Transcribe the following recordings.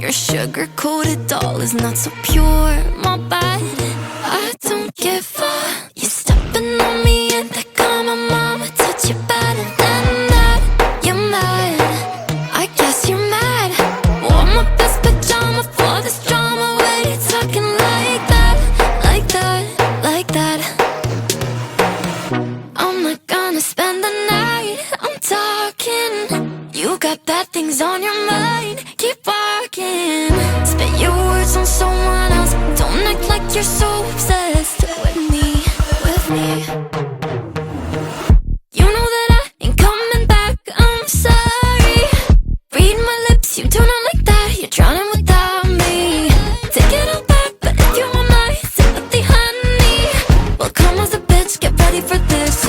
Your sugar-coated doll is not so pure, my bad. I don't give up. You're stepping on me and they call my mama. Touch you better than that. You're mad, I guess you're mad. Wore my best pajama for this drama. When you talking like that, like that, like that. I'm not gonna spend the night, I'm talking. You got bad things on your mind, keep walking. Spit your words on someone else. Don't act like you're so obsessed with me, with me. You know that I ain't coming back, I'm sorry. Read my lips, you do not like that. You're drowning without me. Take it all back, but if you want my sympathy, honey, well, come as a bitch, get ready for this.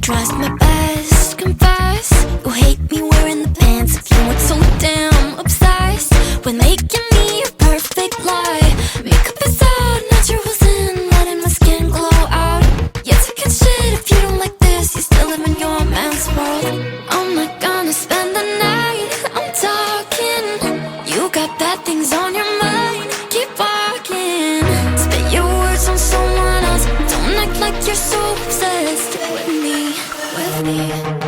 Tries my best, confess. You hate me wearing the pants. If you weren't so damn obsessed with making me a perfect lie. Makeup is out, naturals in, letting my skin glow out. You're taking shit if you don't like this. You still live in your man's world. I'm not gonna spend the night, I'm talking. You got bad things on your mind, keep walking. Spit your words on someone else. Don't act like you're so obsessed with me, with me.